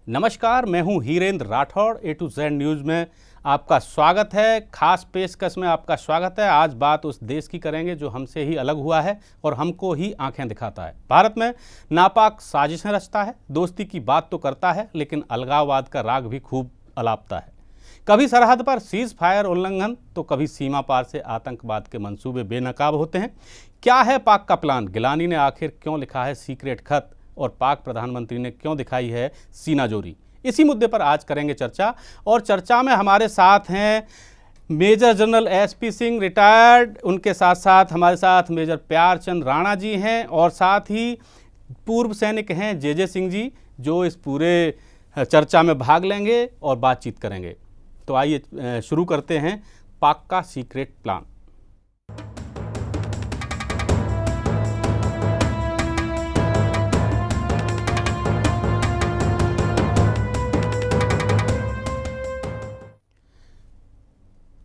नमस्कार, मैं हूं हीरेंद्र राठौड़। ए टू जेड न्यूज़ में आपका स्वागत है। खास पेशकश में आपका स्वागत है। आज बात उस देश की करेंगे जो हमसे ही अलग हुआ है और हमको ही आंखें दिखाता है। भारत में नापाक साजिशें रचता है, दोस्ती की बात तो करता है लेकिन अलगाववाद का राग भी खूब अलापता है। कभी सरहद पर सीज फायर उल्लंघन तो कभी सीमा पार से आतंकवाद के मंसूबे बेनकाब होते हैं। क्या है पाक का प्लान? गिलानी ने आखिर क्यों लिखा है सीक्रेट खत और पाक प्रधानमंत्री ने क्यों दिखाई है सीना जोरी? इसी मुद्दे पर आज करेंगे चर्चा। और चर्चा में हमारे साथ हैं Major General SP Singh retired, उनके साथ साथ हमारे साथ मेजर प्यारचंद राणा जी हैं और साथ ही पूर्व सैनिक हैं जे सिंह जी, जो इस पूरे चर्चा में भाग लेंगे और बातचीत करेंगे। तो आइए शुरू करते हैं पाक का सीक्रेट प्लान।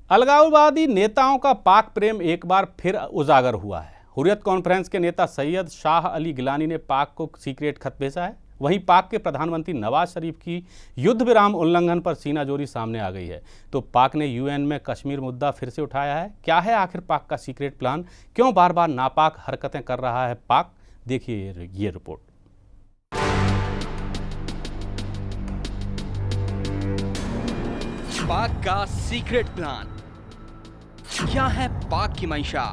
अलगाववादी नेताओं का पाक प्रेम एक बार फिर उजागर हुआ है। हुर्रियत कॉन्फ्रेंस के नेता सैयद शाह अली गिलानी ने पाक को सीक्रेट खत भेजा है। वहीं पाक के प्रधानमंत्री नवाज शरीफ की युद्ध विराम उल्लंघन पर सीनाजोरी सामने आ गई है। तो पाक ने यूएन में कश्मीर मुद्दा फिर से उठाया है। क्या है आखिर पाक का सीक्रेट प्लान? क्यों बार बार नापाक हरकतें कर रहा है पाक? देखिए ये रिपोर्ट। पाक का सीक्रेट प्लान। क्या है पाक की मंशा?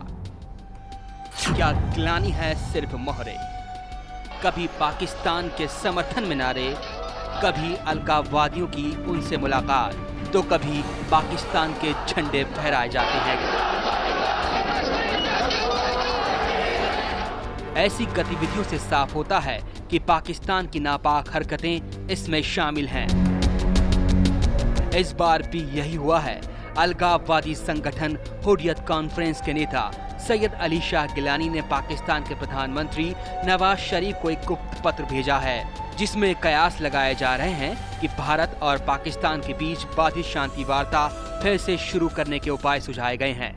क्या गिलानी है सिर्फ मोहरे? कभी पाकिस्तान के समर्थन में नारे, कभी अलगाववादियों की उनसे मुलाकात, तो कभी पाकिस्तान के झंडे फहराए जाते हैं। ऐसी गतिविधियों से साफ होता है कि पाकिस्तान की नापाक हरकतें इसमें शामिल हैं। इस बार भी यही हुआ है। अलगाववादी संगठन हुर्रियत कॉन्फ्रेंस के नेता सैयद अली शाह गिलानी ने पाकिस्तान के प्रधानमंत्री नवाज शरीफ को एक गुप्त पत्र भेजा है, जिसमें कयास लगाए जा रहे हैं कि भारत और पाकिस्तान के बीच बाधित शांति वार्ता फिर से शुरू करने के उपाय सुझाए गए हैं।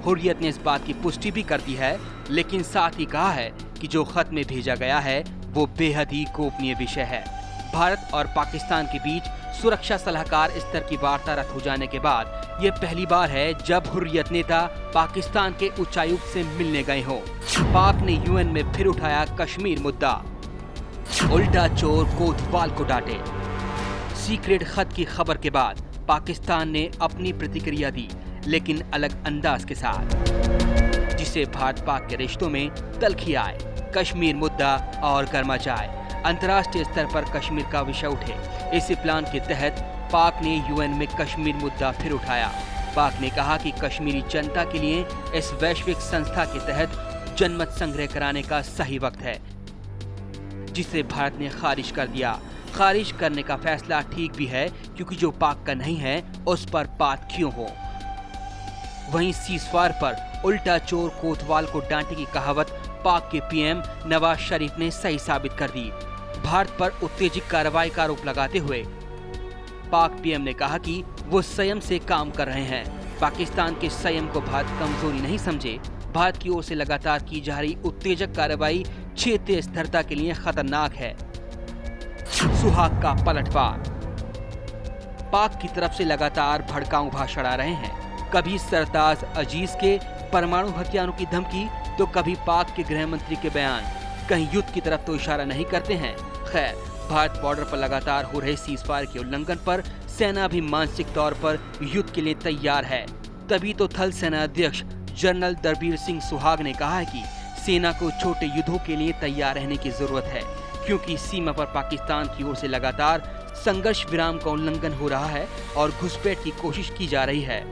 हुर्रियत ने इस बात की पुष्टि भी कर दी है, लेकिन साथ ही कहा है कि जो खत में भेजा गया है वो बेहद ही गोपनीय विषय है। भारत और पाकिस्तान के बीच सुरक्षा सलाहकार स्तर की वार्ता रद्द हो जाने के बाद ये पहली बार है जब हुर्रियत नेता पाकिस्तान के उच्चायुक्त से मिलने गए हों। पाक ने यूएन में फिर उठाया कश्मीर मुद्दा। उल्टा चोर कोतवाल को डांटे। सीक्रेट खत की खबर के बाद पाकिस्तान ने अपनी प्रतिक्रिया दी, लेकिन अलग अंदाज के साथ, जिसे भारत पाक के रिश्तों में तलखी आए। कश्मीर मुद्दा और गर्मा जाए। अंतर्राष्ट्रीय स्तर पर कश्मीर का विषय उठे। इसी प्लान के तहत पाक ने यूएन में कश्मीर मुद्दा फिर उठाया। पाक ने कहा कि कश्मीरी जनता के लिए इस वैश्विक संस्था के तहत जनमत संग्रह कराने का सही वक्त है, जिसे भारत ने खारिज कर दिया। खारिज करने का फैसला ठीक भी है, क्योंकि जो पाक का नहीं है उस पर बात क्यों हो। वहीं सीज़फायर पर उल्टा चोर कोतवाल को डांटे की कहावत पाक के पीएम नवाज शरीफ ने सही साबित कर दी। भारत पर उत्तेजक कार्रवाई का आरोप लगाते हुए पाक पीएम ने कहा कि वो संयम से काम कर रहे हैं। पाकिस्तान के संयम को भारत कमजोरी नहीं समझे। भारत की ओर से लगातार की जा रही उत्तेजक कार्रवाई क्षेत्रीय स्थिरता के लिए खतरनाक है। सुहाग का पलटवार। पाक की तरफ से लगातार भड़काऊ भाषण आ रहे हैं। कभी सरताज अजीज के परमाणु हथियारों की धमकी, तो कभी पाक के गृह मंत्री के बयान कहीं युद्ध की तरफ तो इशारा नहीं करते हैं। खैर, भारत बॉर्डर पर लगातार हो रहे सीज़फायर के उल्लंघन पर सेना भी मानसिक तौर पर युद्ध के लिए तैयार है। तभी तो थल सेना अध्यक्ष जनरल दरबीर सिंह सुहाग ने कहा है कि सेना को छोटे युद्धों के लिए तैयार रहने की जरूरत है, क्योंकि सीमा पर पाकिस्तान की ओर से लगातार संघर्ष विराम का उल्लंघन हो रहा है और घुसपैठ की कोशिश की जा रही है।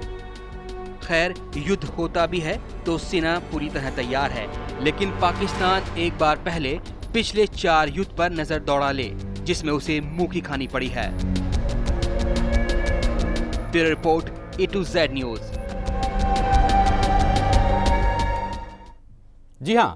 खैर, युद्ध होता भी है तो सेना पूरी तरह तैयार है, लेकिन पाकिस्तान एक बार पहले पिछले 4 युद्ध पर नजर दौड़ा ले, जिसमें उसे मुंह की खानी पड़ी है। Bureau report, A to Z news. जी हां,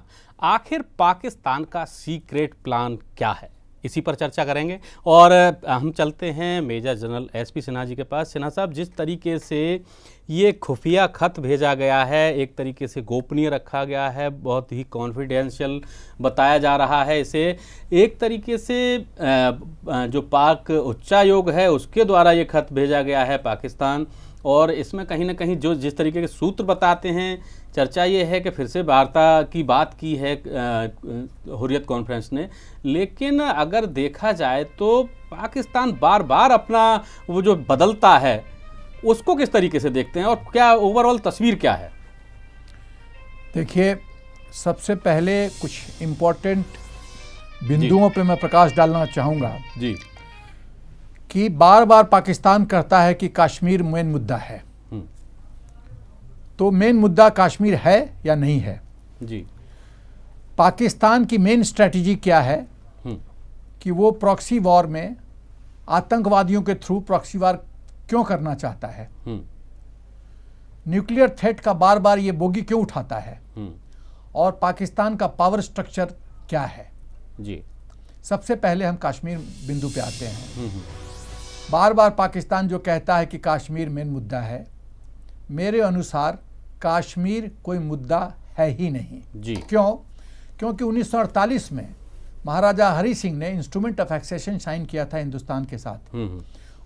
आखिर पाकिस्तान का सीक्रेट प्लान क्या है? इसी पर चर्चा करेंगे। और हम चलते हैं Major General SP Sinha ji के पास। सिन्हा साहब, जिस तरीके से ये खुफिया खत भेजा गया है, एक तरीके से गोपनीय रखा गया है, बहुत ही कॉन्फिडेंशियल बताया जा रहा है इसे, एक तरीके से जो पाक उच्चायोग है उसके द्वारा ये खत भेजा गया है पाकिस्तान, और इसमें कहीं ना कहीं जो जिस तरीके के सूत्र बताते हैं, चर्चा ये है कि फिर से वार्ता की बात की है हुर्रियत कॉन्फ्रेंस ने। लेकिन अगर देखा जाए तो पाकिस्तान बार बार अपना वो जो बदलता है उसको किस तरीके से देखते हैं, और क्या ओवरऑल तस्वीर क्या है? देखिए, सबसे पहले कुछ इम्पोर्टेंट बिंदुओं पे मैं प्रकाश डालना चाहूँगा जी, कि बार बार पाकिस्तान कहता है कि कश्मीर मेन मुद्दा है। तो मेन मुद्दा कश्मीर है या नहीं है? जी, पाकिस्तान की मेन स्ट्रेटजी क्या है कि वो प्रॉक्सी वॉर में आतंकवादियों के थ्रू प्रॉक्सी वॉर क्यों करना चाहता है, न्यूक्लियर थ्रेट का बार बार ये बोगी क्यों उठाता है, और पाकिस्तान का पावर स्ट्रक्चर क्या है। जी, सबसे पहले हम कश्मीर बिंदु पे आते हैं। बार बार पाकिस्तान जो कहता है कि कश्मीर मेन मुद्दा है, मेरे अनुसार कश्मीर कोई मुद्दा है ही नहीं। जी, क्यों? क्योंकि 1948 में महाराजा हरि सिंह ने इंस्ट्रूमेंट ऑफ एक्सेशन साइन किया था हिंदुस्तान के साथ।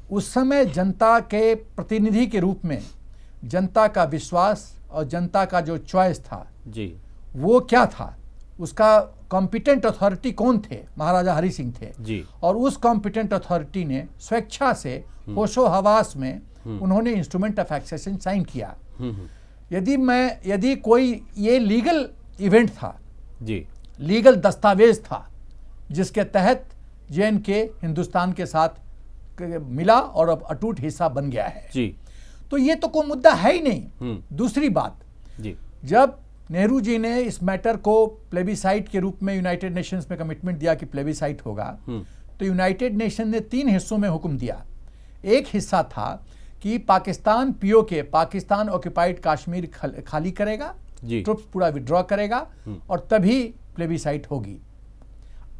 उस समय जनता के प्रतिनिधि के रूप में जनता का विश्वास और जनता का जो चॉइस था जी, वो क्या था, उसका कॉम्पिटेंट अथॉरिटी कौन थे? महाराजा हरि सिंह थे। जी, और उस कॉम्पिटेंट अथॉरिटी ने स्वेच्छा से होशो हवास में उन्होंने इंस्ट्रूमेंट ऑफ एक्सेशन साइन किया। यदि कोई ये लीगल इवेंट था, जी, लीगल दस्तावेज था जिसके तहत JNK हिंदुस्तान के साथ मिला और अब अटूट हिस्सा बन गया है, जी, तो ये तो कोई मुद्दा है ही नहीं। दूसरी बात, जी, जब नेहरू जी ने इस मैटर को प्लेबिसाइट के रूप में यूनाइटेड नेशंस में कमिटमेंट दिया कि प्लेबिसाइट होगा, तो यूनाइटेड नेशन ने 3 हिस्सों में हुक्म दिया। एक हिस्सा था कि पाकिस्तान POK, पाकिस्तान ऑक्युपाइड कश्मीर खाली करेगा, ट्रुप्स पूरा विड्रॉ करेगा और तभी प्लेबिसाइट होगी।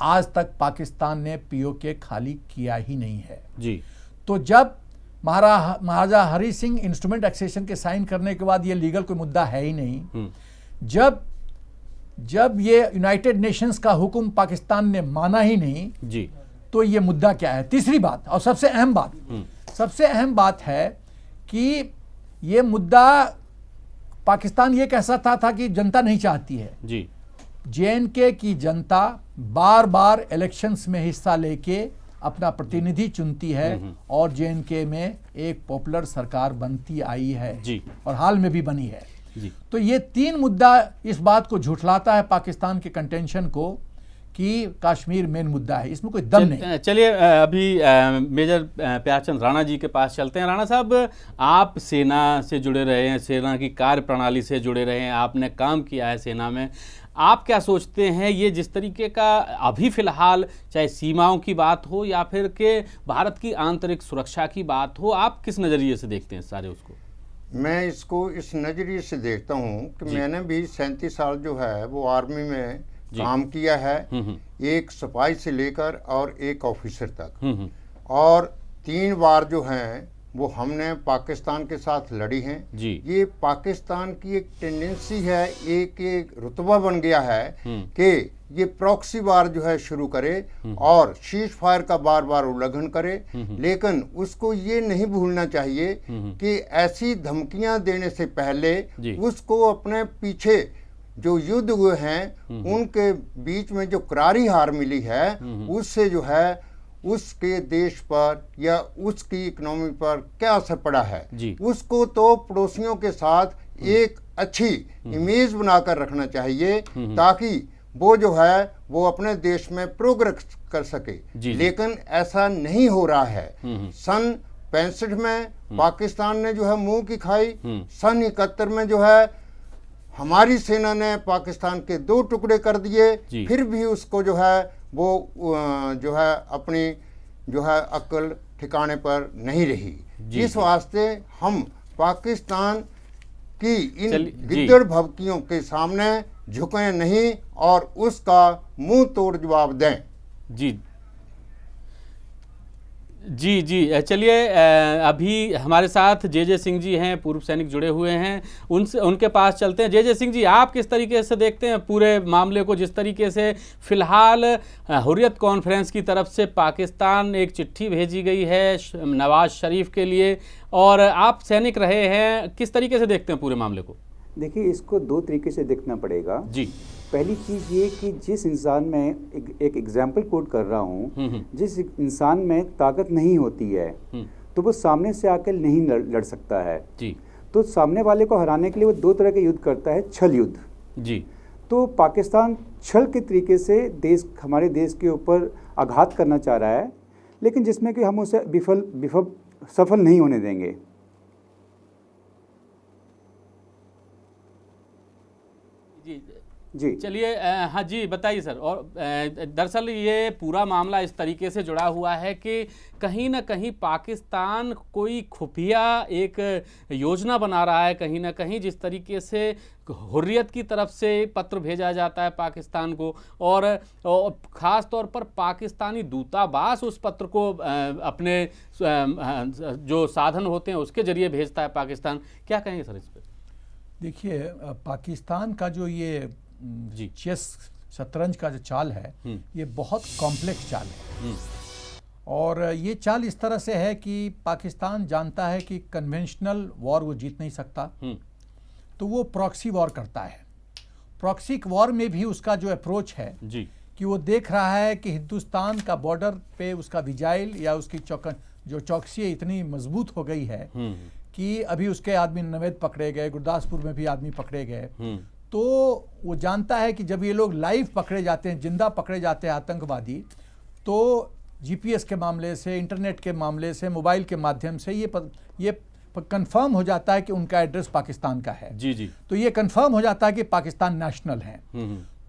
आज तक पाकिस्तान ने POK खाली किया ही नहीं है। जी, तो जब महाराजा हरि सिंह इंस्ट्रूमेंट एक्सेशन के साइन करने के बाद ये लीगल कोई मुद्दा है ही नहीं, जब ये यूनाइटेड नेशंस का हुक्म पाकिस्तान ने माना ही नहीं, जी, तो ये मुद्दा क्या है? तीसरी बात और सबसे अहम बात है कि ये मुद्दा पाकिस्तान ये कह सकता था कि जनता नहीं चाहती है। जी, JNK की जनता बार बार इलेक्शंस में हिस्सा लेके अपना प्रतिनिधि चुनती है और JNK में एक पॉपुलर सरकार बनती आई है जी, और हाल में भी बनी है। जी, तो ये 3 मुद्दा इस बात को झुठलाता है पाकिस्तान के कंटेंशन को कि कश्मीर मेन मुद्दा है, इसमें कोई दम नहीं। चलिए अभी मेजर प्यारचंद राणा जी के पास चलते हैं। राणा साहब, आप सेना से जुड़े रहे हैं, सेना की कार्य प्रणाली से जुड़े रहे हैं, आपने काम किया है सेना में, आप क्या सोचते हैं ये जिस तरीके का अभी फिलहाल चाहे सीमाओं की बात हो या फिर के भारत की आंतरिक सुरक्षा की बात हो, आप किस नज़रिए से देखते हैं सारे उसको? मैं इसको इस नज़रिए से देखता हूँ कि मैंने भी 37 साल जो है वो आर्मी में काम किया है, एक सिपाही से लेकर और एक ऑफिसर तक, और 3 बार जो हैं वो हमने पाकिस्तान के साथ लड़ी हैं। ये पाकिस्तान की एक टेंडेंसी है, एक रुतबा बन गया है कि ये प्रॉक्सी वार जो है शुरू करे और शीज फायर का बार बार उल्लंघन करे, लेकिन उसको ये नहीं भूलना चाहिए कि ऐसी धमकियां देने से पहले उसको अपने पीछे जो युद्ध हुए हैं उनके बीच में जो करारी हार मिली है उससे जो है उसके देश पर या उसकी इकोनॉमी पर क्या असर पड़ा है, उसको तो पड़ोसियों के साथ एक अच्छी इमेज बनाकर रखना चाहिए ताकि वो जो है वो अपने देश में प्रोग्रेस कर सके। लेकिन ऐसा नहीं हो रहा है। सन 65 में पाकिस्तान ने जो है मुंह की खाई, सन 71 में जो है हमारी सेना ने पाकिस्तान के 2 टुकड़े कर दिए, फिर भी उसको जो है वो जो है अपनी जो है अक्ल ठिकाने पर नहीं रही। इस वास्ते हम पाकिस्तान की इन गिद्दड़ भभकियों के सामने झुकें नहीं और उसका मुंह तोड़ जवाब दें। जी, जी जी, चलिए अभी हमारे साथ जे सिंह जी हैं, पूर्व सैनिक जुड़े हुए हैं, उनके पास चलते हैं। जे सिंह जी, आप किस तरीके से देखते हैं पूरे मामले को, जिस तरीके से फिलहाल हुर्रियत कॉन्फ्रेंस की तरफ से पाकिस्तान एक चिट्ठी भेजी गई है नवाज शरीफ के लिए, और आप सैनिक रहे हैं, किस तरीके से देखते हैं पूरे मामले को? देखिए, इसको दो तरीके से देखना पड़ेगा जी। पहली चीज़ ये कि जिस इंसान में एक एग्जाम्पल कोट कर रहा हूँ, जिस इंसान में ताकत नहीं होती है तो वो सामने से आकर नहीं लड़ सकता है जी। तो सामने वाले को हराने के लिए वो दो तरह के युद्ध करता है, छल युद्ध जी। तो पाकिस्तान छल के तरीके से हमारे देश के ऊपर आघात करना चाह रहा है, लेकिन जिसमें कि हम उसे सफल नहीं होने देंगे। जी, चलिए, हाँ जी, बताइए सर। और दरअसल ये पूरा मामला इस तरीके से जुड़ा हुआ है कि कहीं ना कहीं पाकिस्तान कोई खुफिया एक योजना बना रहा है, कहीं ना कहीं जिस तरीके से हुर्रियत की तरफ से पत्र भेजा जाता है पाकिस्तान को, और ख़ास तौर पर पाकिस्तानी दूतावास उस पत्र को अपने जो साधन होते हैं उसके जरिए भेजता है पाकिस्तान। क्या कहेंगे सर इस पर? देखिए, पाकिस्तान का जो ये जी चेस शतरंज का जो चाल है, ये बहुत कॉम्प्लेक्स चाल है। और ये चाल इस तरह से है कि पाकिस्तान जानता है कि कन्वेंशनल वॉर वो जीत नहीं सकता, तो वो प्रॉक्सी वॉर करता है। प्रॉक्सी वॉर में भी उसका जो अप्रोच है जी, कि वो देख रहा है कि हिंदुस्तान का बॉर्डर पे उसका विजाइल या उसकी जो चौकसी इतनी मजबूत हो गई है कि अभी उसके आदमी नवेद पकड़े गए, गुरदासपुर में भी आदमी पकड़े गए। तो वो जानता है कि जब ये लोग लाइव पकड़े जाते हैं, जिंदा पकड़े जाते हैं आतंकवादी, तो जीपीएस के मामले से, इंटरनेट के मामले से, मोबाइल के माध्यम से ये कंफर्म हो जाता है कि उनका एड्रेस पाकिस्तान का है। जी जी। तो ये कंफर्म हो जाता है कि पाकिस्तान नेशनल है।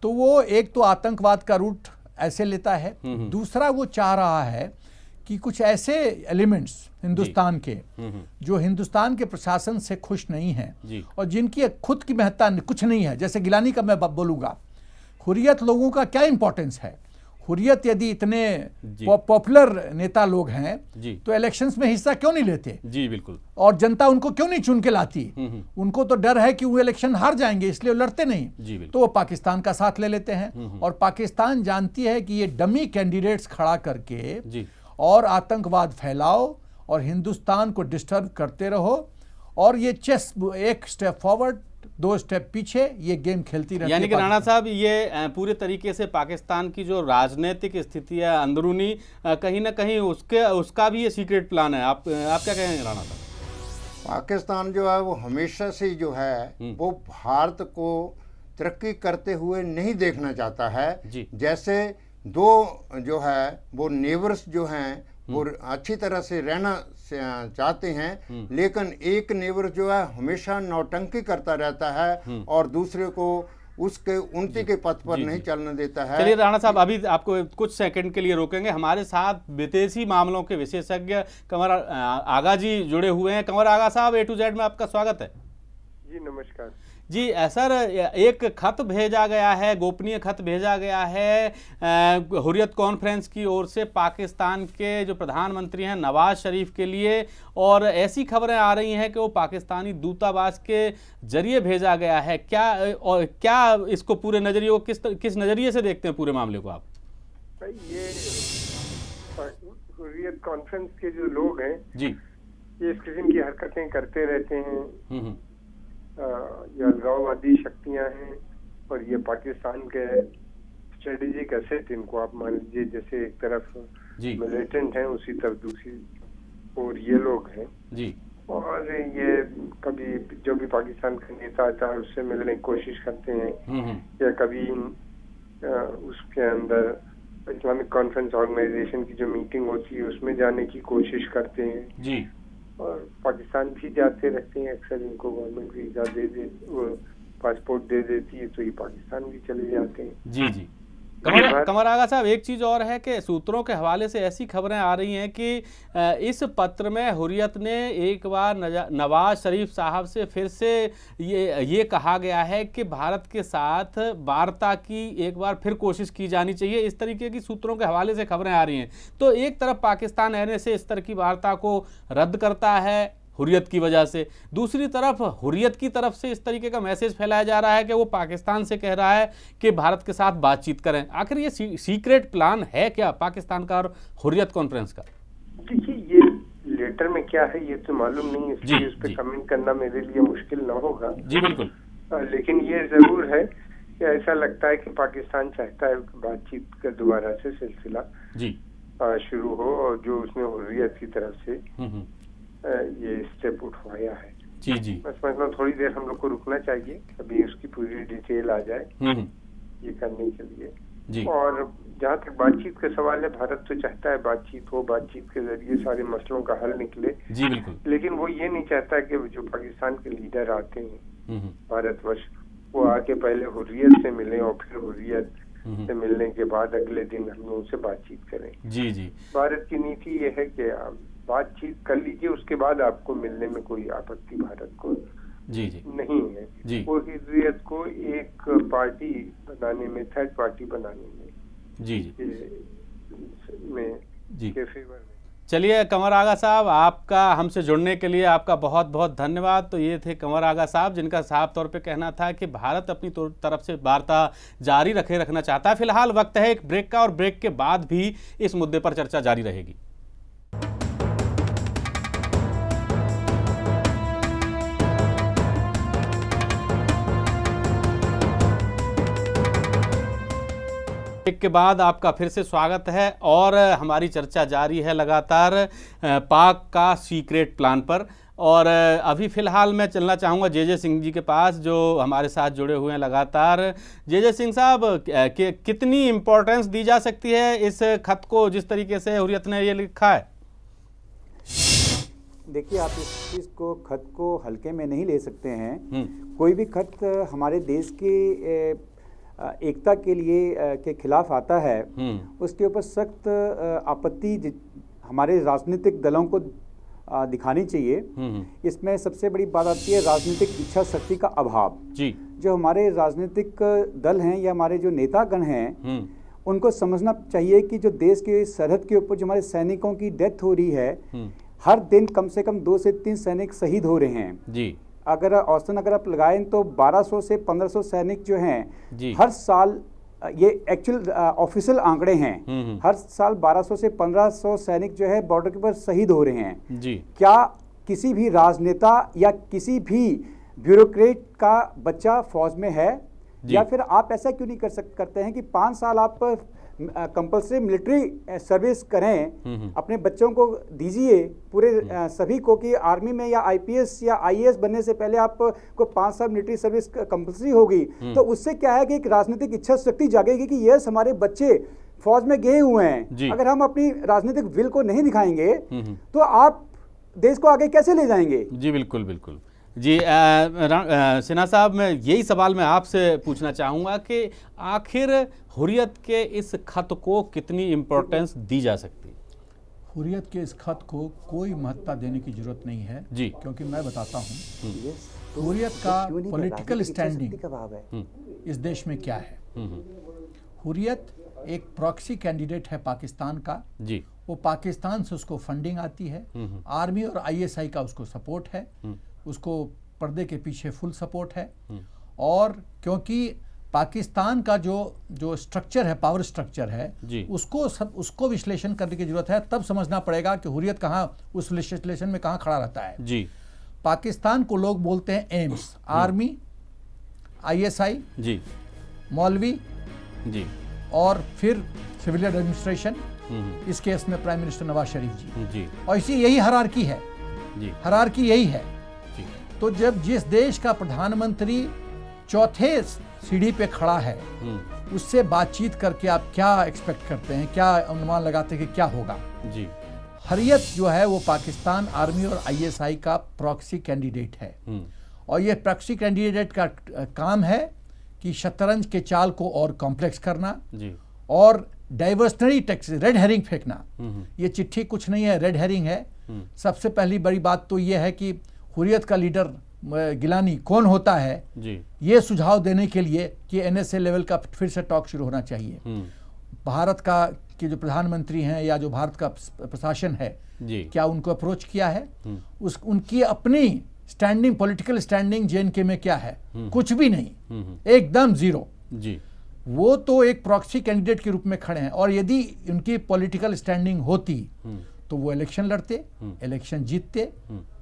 तो वो एक तो आतंकवाद का रूट ऐसे लेता है, दूसरा वो चाह रहा है कि कुछ ऐसे एलिमेंट्स हिंदुस्तान के जो हिंदुस्तान के प्रशासन से खुश नहीं हैं और जिनकी खुद की महत्ता कुछ नहीं है। जैसे गिलानी का मैं बोलूँगा, हुर्रियत लोगों का क्या इंपॉर्टेंस है? हुर्रियत यदि इतने पॉपुलर नेता लोग हैं तो इलेक्शंस में हिस्सा क्यों नहीं लेते? जी बिल्कुल। और जनता उनको क्यों नहीं चुन के लाती? उनको तो डर है कि वो इलेक्शन हार जाएंगे, इसलिए वो लड़ते नहीं। तो वो पाकिस्तान का साथ ले लेते हैं। और पाकिस्तान जानती है कि ये डमी कैंडिडेट्स खड़ा करके और आतंकवाद फैलाओ और हिंदुस्तान को डिस्टर्ब करते रहो, और ये चेस एक स्टेप फॉरवर्ड दो स्टेप पीछे ये गेम खेलती रहती है। यानी कि राणा साहब, ये पूरे तरीके से पाकिस्तान की जो राजनीतिक स्थिति है अंदरूनी, कहीं ना कहीं उसका भी ये सीक्रेट प्लान है। आप क्या कहेंगे राणा साहब? पाकिस्तान जो है वो हमेशा से जो है वो भारत को तरक्की करते हुए नहीं देखना चाहता है। जैसे दो जो है वो नेबर्स जो हैं वो अच्छी तरह से रहना चाहते हैं, लेकिन एक नेबर जो है हमेशा नौटंकी करता रहता है और दूसरे को उसके उन्नति के पथ पर नहीं चलने देता है। चलिए राणा साहब, अभी आपको कुछ सेकंड के लिए रोकेंगे। हमारे साथ विदेशी मामलों के विशेषज्ञ कंवर आगा जी जुड़े हुए हैं। कंवर आगा साहब, A to Z में आपका स्वागत है। जी नमस्कार जी। सर, एक खत भेजा गया है, गोपनीय खत भेजा गया है हुर्रियत कॉन्फ्रेंस की ओर से पाकिस्तान के जो प्रधानमंत्री हैं नवाज शरीफ के लिए, और ऐसी खबरें आ रही हैं कि वो पाकिस्तानी दूतावास के जरिए भेजा गया है। क्या इसको पूरे नजरिए को किस नजरिए से देखते हैं पूरे मामले को आप? भाई, ये हुर्रियत कॉन्फ्रेंस के जो लोग हैं जी, ये इस किस्म की हरकतें करते रहते हैं। ये अलगाववादी शक्तियां हैं और ये पाकिस्तान के स्ट्रेटेजिक एसेट, इनको आप मान लीजिए जैसे एक तरफ मिलिटेंट हैं, उसी तरफ दूसरी और ये लोग हैं जी। और ये कभी जो भी पाकिस्तान का नेता आता है उससे मिलने की कोशिश करते हैं, या कभी उसके अंदर इस्लामिक कॉन्फ्रेंस ऑर्गेनाइजेशन की जो मीटिंग होती है उसमें जाने की कोशिश करते हैं जी। और पाकिस्तान भी जाते रहते हैं। अक्सर इनको गवर्नमेंट वीजा दे पासपोर्ट दे देती है तो ये पाकिस्तान भी चले जाते हैं। जी जी। कमर आगा साहब, एक चीज़ और है कि सूत्रों के हवाले से ऐसी खबरें आ रही हैं कि इस पत्र में हुर्रियत ने एक बार नवाज शरीफ साहब से फिर से ये कहा गया है कि भारत के साथ वार्ता की एक बार फिर कोशिश की जानी चाहिए। इस तरीके की सूत्रों के हवाले से खबरें आ रही हैं। तो एक तरफ पाकिस्तान आने से इस तरह की वार्ता को रद्द करता है हुर्रियत की वजह से, दूसरी तरफ हुर्रियत की तरफ से इस तरीके का मैसेज फैलाया जा रहा है कि वो पाकिस्तान से कह रहा है कि भारत के साथ बातचीत करें। आखिर ये सीक्रेट प्लान है क्या पाकिस्तान का और हुर्रियत कॉन्फ्रेंस का? देखिए, ये लेटर में क्या है ये तो मालूम नहीं, इसलिए उस पर कमेंट करना मेरे लिए मुश्किल ना होगा। जी बिल्कुल। लेकिन ये जरूर है कि ऐसा लगता है कि पाकिस्तान चाहता है कि बातचीत का दोबारा से सिलसिला जी शुरू हो, और जो उसने हुर्रियत की तरफ से ये स्टेप उठवाया है। जी जी, बस मतलब थोड़ी देर हम लोग को रुकना चाहिए, अभी उसकी पूरी डिटेल आ जाए ये करने के लिए जी। और जहाँ तक बातचीत का सवाल है, भारत तो चाहता है बातचीत हो, बातचीत के जरिए सारे मसलों का हल निकले। जी बिल्कुल। लेकिन वो ये नहीं चाहता कि जो पाकिस्तान के लीडर आते हैं भारतवर्ष, वो आके पहले हुर्रियत से मिले और फिर हुर्रियत से मिलने के बाद अगले दिन हम लोगों से बातचीत करें। जी जी। भारत की नीति ये है कि आप बातचीत कर लीजिए, उसके बाद आपको मिलने में कोई आपत्ति भारत को जी जी नहीं है। जी। वो हुर्रियत को एक पार्टी बनाने में, थर्ड पार्टी बनाने में जी जी जी के फेवर में। चलिए कमर आगा साहब, आपका हमसे जुड़ने के लिए आपका बहुत बहुत धन्यवाद। तो ये थे कमर आगा साहब, जिनका साफ तौर पे कहना था कि भारत अपनी तरफ से वार्ता जारी रखना चाहता है। फिलहाल वक्त है एक ब्रेक का, और ब्रेक के बाद भी इस मुद्दे पर चर्चा जारी रहेगी। के बाद आपका फिर से स्वागत है और हमारी चर्चा जारी है लगातार पाक का सीक्रेट प्लान पर। और अभी फ़िलहाल मैं चलना चाहूँगा जे सिंह जी के पास, जो हमारे साथ जुड़े हुए हैं लगातार। जे सिंह साहब, कितनी इम्पोर्टेंस दी जा सकती है इस खत को, जिस तरीके से हुर्रियत ने ये लिखा है? देखिए, आप इस चीज़ को, खत को हल्के में नहीं ले सकते हैं। कोई भी खत हमारे देश की एकता के लिए के खिलाफ आता है, उसके ऊपर सख्त आपत्ति हमारे राजनीतिक दलों को दिखानी चाहिए। इसमें सबसे बड़ी बात आती है राजनीतिक इच्छा शक्ति का अभाव। जी। जो हमारे राजनीतिक दल हैं या हमारे जो नेतागण हैं, उनको समझना चाहिए कि जो देश के सरहद के ऊपर जो हमारे सैनिकों की डेथ हो रही है, हर दिन कम से कम 2 से 3 सैनिक शहीद हो रहे हैं। जी। अगर औसतन अगर आप लगाएं तो 1200 से 1500 सैनिक जो हैं हर साल, ये एक्चुअल ऑफिशियल आंकड़े हैं, हर साल 1200 से 1500 सैनिक जो है बॉर्डर के ऊपर शहीद हो रहे हैं। जी। क्या किसी भी राजनेता या किसी भी ब्यूरोक्रेट का बच्चा फौज में है? या फिर आप ऐसा क्यों नहीं करते हैं कि 5 साल आप कंपल्सरी मिलिट्री सर्विस करें, अपने बच्चों को दीजिए पूरे सभी को, कि आर्मी में या आईपीएस या आईएएस बनने से पहले आपको 5 साल मिलिट्री सर्विस कंपल्सरी होगी। तो उससे क्या है कि एक राजनीतिक इच्छा शक्ति जागेगी कि यस, हमारे बच्चे फौज में गए हुए हैं। अगर हम अपनी राजनीतिक विल को नहीं दिखाएंगे तो आप देश को आगे कैसे ले जाएंगे? जी बिल्कुल बिल्कुल। जी सिन्हा साहब, मैं यही सवाल मैं आपसे पूछना चाहूँगा कि आखिर हुर्रियत के इस खत को कितनी इम्पोर्टेंस दी जा सकती है? हुर्रियत के इस खत को कोई महत्ता देने की जरूरत नहीं है जी, क्योंकि मैं बताता हूँ हुर्रियत का पॉलिटिकल स्टैंडिंग इस देश में क्या है। हुर्रियत एक प्रॉक्सी कैंडिडेट है पाकिस्तान का जी। वो पाकिस्तान से उसको फंडिंग आती है, आर्मी और आईएसआई का उसको सपोर्ट है, उसको पर्दे के पीछे फुल सपोर्ट है। और क्योंकि पाकिस्तान का जो स्ट्रक्चर है, पावर स्ट्रक्चर है, उसको विश्लेषण करने की जरूरत है। तब समझना पड़ेगा कि हुर्रियत कहाँ उस विश्लेषण में कहाँ खड़ा रहता है जी। पाकिस्तान को लोग बोलते हैं एम्स, आर्मी, आईएसआई जी, मौलवी जी, और फिर सिविलियन एडमिनिस्ट्रेशन, इस केस में प्राइम मिनिस्टर नवाज शरीफ जी। और इसी यही हायरार्की है जी, हायरार्की यही है। तो जब जिस देश का प्रधानमंत्री चौथे सीढ़ी पे खड़ा है, उससे बातचीत करके आप क्या एक्सपेक्ट करते हैं, क्या अनुमान लगाते हैं कि क्या होगा जी? हुर्रियत जो है वो पाकिस्तान आर्मी और आईएसआई का प्रॉक्सी कैंडिडेट है। और ये प्रॉक्सी कैंडिडेट का काम है कि शतरंज के चाल को और कॉम्प्लेक्स करना जी, और डाइवर्सनरी टैक्स, रेड हेरिंग फेंकना, ये चिट्ठी कुछ नहीं है, रेड हेरिंग है। सबसे पहली बड़ी बात तो ये है कि हुर्रियत का लीडर गिलानी कौन होता है जी। ये सुझाव देने के लिए कि एनएसए लेवल का फिर से टॉक शुरू होना चाहिए। भारत का के जो प्रधानमंत्री हैं या जो भारत का प्रशासन है जी। क्या उनको अप्रोच किया है? उनकी अपनी स्टैंडिंग, पॉलिटिकल स्टैंडिंग जेएनके में क्या है? कुछ भी नहीं, एकदम जीरो जी। वो तो एक प्रॉक्सी कैंडिडेट के रूप में खड़े हैं। और यदि उनकी पॉलिटिकल स्टैंडिंग होती तो वो इलेक्शन लड़ते, इलेक्शन जीतते,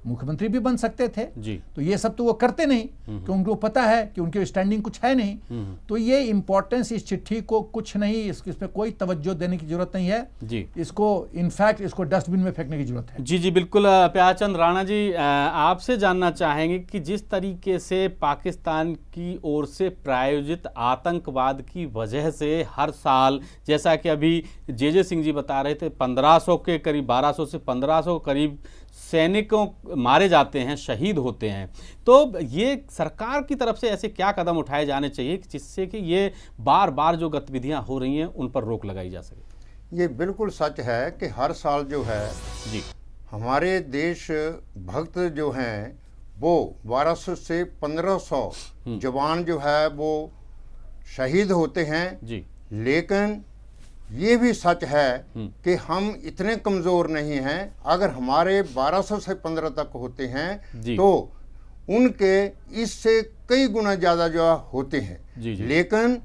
मुख्यमंत्री भी बन सकते थे जी। तो ये सब तो वो करते नहीं, क्योंकि उनको पता है कि उनके स्टैंडिंग कुछ है नहीं। तो ये इंपॉर्टेंस इस चिट्ठी को कुछ नहीं, इसमें कोई तवज्जो देने की जरूरत नहीं है जी। इसको इनफैक्ट इसको डस्टबिन में फेंकने की जरूरत है। जी जी बिल्कुल। प्यारचंद राणा जी, आपसे जानना चाहेंगे कि जिस तरीके से पाकिस्तान की ओर से प्रायोजित आतंकवाद की वजह से हर साल, जैसा कि अभी जे सिंह जी बता रहे थे, 1500 के करीब, 1200 से 1500 के करीब सैनिकों मारे जाते हैं, शहीद होते हैं, तो ये सरकार की तरफ से ऐसे क्या कदम उठाए जाने चाहिए जिससे कि ये बार बार जो गतिविधियां हो रही हैं उन पर रोक लगाई जा सके? ये बिल्कुल सच है कि हर साल जो है जी हमारे देश भक्त जो हैं वो 1200 से 1500 जवान जो है वो शहीद होते हैं जी। लेकिन ये भी सच है कि हम इतने कमज़ोर नहीं हैं। अगर हमारे 1200 से 15 तक होते हैं तो उनके इससे कई गुना ज़्यादा जो होते हैं जी जी। लेकिन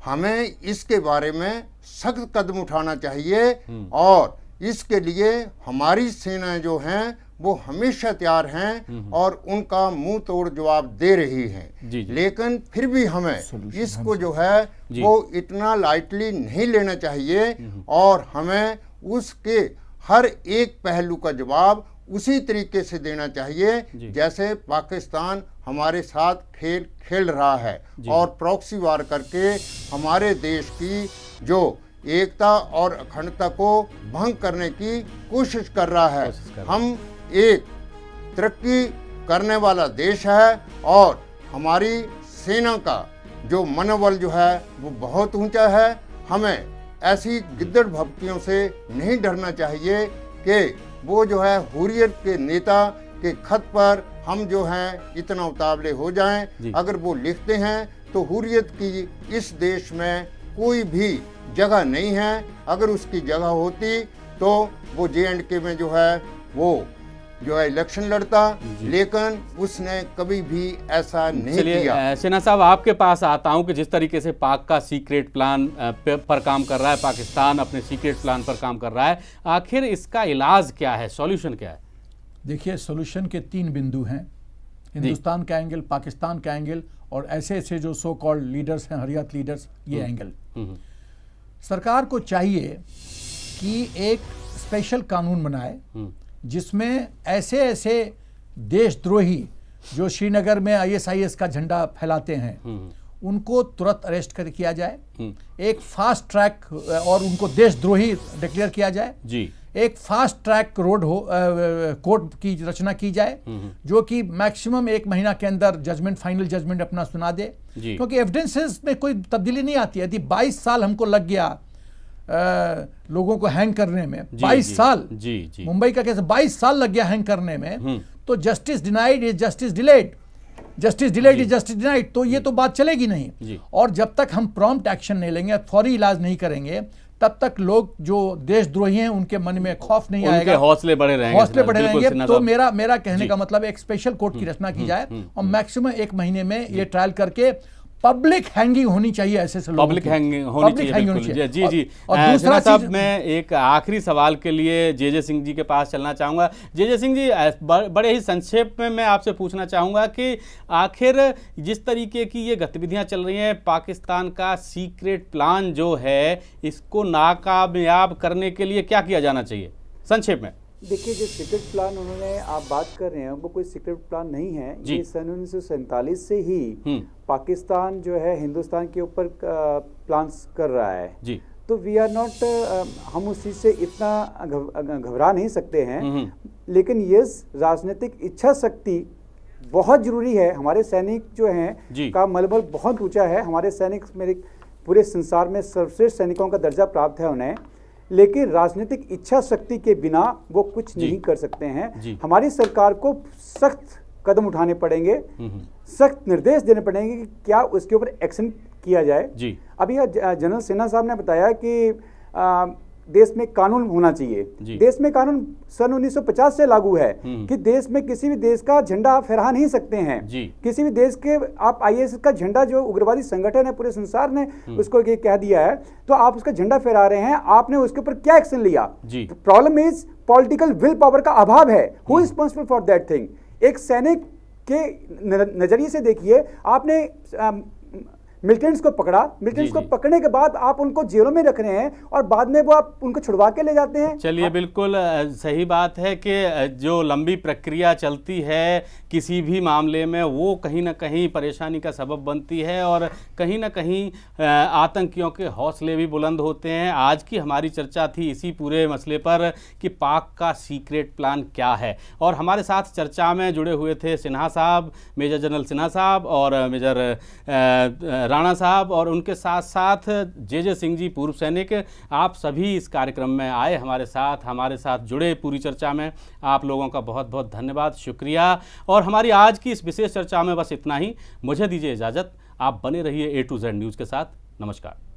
हमें इसके बारे में सख्त कदम उठाना चाहिए और इसके लिए हमारी सेनाएं जो हैं वो हमेशा तैयार हैं और उनका मुंह तोड़ जवाब दे रही हैं। जी जी। लेकिन फिर भी हमें इसको जो है वो इतना लाइटली नहीं लेना चाहिए और हमें उसके हर एक पहलू का जवाब उसी तरीके से देना चाहिए जैसे पाकिस्तान हमारे साथ खेल खेल रहा है और प्रॉक्सी वार करके हमारे देश की जो एकता और अखंडता को भंग करने की कोशिश कर रहा है। हम एक तरक्की करने वाला देश है और हमारी सेना का जो मनोबल जो है वो बहुत ऊंचा है। हमें ऐसी गिद्दड़ भभकियों से नहीं डरना चाहिए कि वो जो है हुर्रियत के नेता के खत पर हम जो हैं इतना उतावले हो जाएं। अगर वो लिखते हैं तो हुर्रियत की इस देश में कोई भी जगह नहीं है। अगर उसकी जगह होती तो वो J&K में जो है वो जो है इलेक्शन लड़ता, लेकिन उसने कभी भी ऐसा नहीं किया। सिन्हा साहब, आपके पास आता हूं कि जिस तरीके से पाक का सीक्रेट प्लान पर काम कर रहा है, पाकिस्तान अपने सीक्रेट प्लान पर काम कर रहा है, आखिर इसका इलाज क्या है, सॉल्यूशन क्या है? देखिए, सॉल्यूशन के 3 बिंदु हैं, हिंदुस्तान का एंगल, पाकिस्तान का एंगल और ऐसे ऐसे जो सो कॉल्ड लीडर्स हैं, हुर्रियत लीडर्स, ये एंगल। सरकार को चाहिए कि एक स्पेशल कानून बनाए जिसमें ऐसे ऐसे देशद्रोही जो श्रीनगर में ISIS का झंडा फैलाते हैं उनको तुरंत अरेस्ट कर किया जाए, एक फास्ट ट्रैक और उनको देशद्रोही डिक्लेयर किया जाए जी। एक फास्ट ट्रैक रोड हो कोर्ट की रचना की जाए जो कि मैक्सिमम 1 महीना के अंदर जजमेंट, फाइनल जजमेंट अपना सुना दे, क्योंकि एविडेंसेस में कोई तब्दीली नहीं आती है। यदि 22 साल हमको लग गया लोगों को हैंग करने में, 22 साल, मुंबई का केस 22 साल लग गया हैंग करने में, तो justice denied is justice delayed, justice delayed is justice denied, तो ये तो बात चलेगी नहीं। और जब तक हम प्रॉम्प्ट एक्शन नहीं लेंगे, फौरी इलाज नहीं करेंगे, तब तक लोग जो देशद्रोही हैं उनके मन में खौफ नहीं आएगा, हौसले बढ़े रहेंगे। तो मेरा कहने का मतलब एक स्पेशल कोर्ट की रचना की जाए और मैक्सिमम 1 महीने में ये ट्रायल करके पब्लिक हैंगिंग होनी चाहिए, ऐसे से पब्लिक हैंगिंग होनी चाहिए। जी जी। और दूसरा साहब, मैं एक आखिरी सवाल के लिए जे सिंह जी के पास चलना चाहूँगा। जे सिंह जी, बड़े ही संक्षेप में मैं आपसे पूछना चाहूँगा कि आखिर जिस तरीके की ये गतिविधियाँ चल रही हैं, पाकिस्तान का सीक्रेट प्लान जो है, इसको नाकामयाब करने के लिए क्या किया जाना चाहिए, संक्षेप में? देखिए, जो सीक्रेट प्लान उन्होंने आप बात कर रहे हैं वो कोई सीक्रेट प्लान नहीं है। ये सन 1947 से ही पाकिस्तान जो है हिंदुस्तान के ऊपर प्लान्स कर रहा है जी। तो वी आर नॉट, हम उस चीज़ से इतना घबरा नहीं सकते हैं, लेकिन ये राजनीतिक इच्छा शक्ति बहुत जरूरी है। हमारे सैनिक जो हैं का मनोबल बहुत ऊंचा है। हमारे सैनिक, मेरे पूरे संसार में सर्वश्रेष्ठ सैनिकों का दर्जा प्राप्त है उन्हें, लेकिन राजनीतिक इच्छा शक्ति के बिना वो कुछ नहीं कर सकते हैं। हमारी सरकार को सख्त कदम उठाने पड़ेंगे, सख्त निर्देश देने पड़ेंगे कि क्या उसके ऊपर एक्शन किया जाए। अभी जनरल सिन्हा साहब ने बताया कि देश में कानून होना चाहिए। देश में कानून सन 1950 से लागू है कि देश में किसी भी देश का झंडा आप फहरा नहीं सकते हैं। किसी भी देश के आप ISIS का झंडा, जो उग्रवादी संगठन है, पूरे संसार ने उसको ये कह दिया है, तो आप उसका झंडा फहरा रहे हैं, आपने उसके ऊपर क्या एक्शन लिया? Problem is political will power का अभाव है। Who is responsible for that thing? एक सैनिक के नजरिए से देखिए, आपने मिलिटेंट्स को पकड़ा, मिलिटेंट्स को पकड़ने के बाद आप उनको जेलों में रख रहे हैं और बाद में वो आप उनको छुड़वा के ले जाते हैं। चलिए, बिल्कुल सही बात है कि जो लंबी प्रक्रिया चलती है किसी भी मामले में, वो कहीं ना कहीं परेशानी का सबब बनती है और कहीं ना कहीं आतंकियों के हौसले भी बुलंद होते हैं। आज की हमारी चर्चा थी इसी पूरे मसले पर कि पाक का सीक्रेट प्लान क्या है, और हमारे साथ चर्चा में जुड़े हुए थे सिन्हा साहब, मेजर जनरल सिन्हा साहब और मेजर राणा साहब, और उनके साथ साथ जे सिंह जी, पूर्व सैनिक। आप सभी इस कार्यक्रम में आए, हमारे साथ जुड़े पूरी चर्चा में। आप लोगों का बहुत बहुत धन्यवाद, शुक्रिया। और हमारी आज की इस विशेष चर्चा में बस इतना ही। मुझे दीजिए इजाज़त। आप बने रहिए A to Z न्यूज़ के साथ। नमस्कार।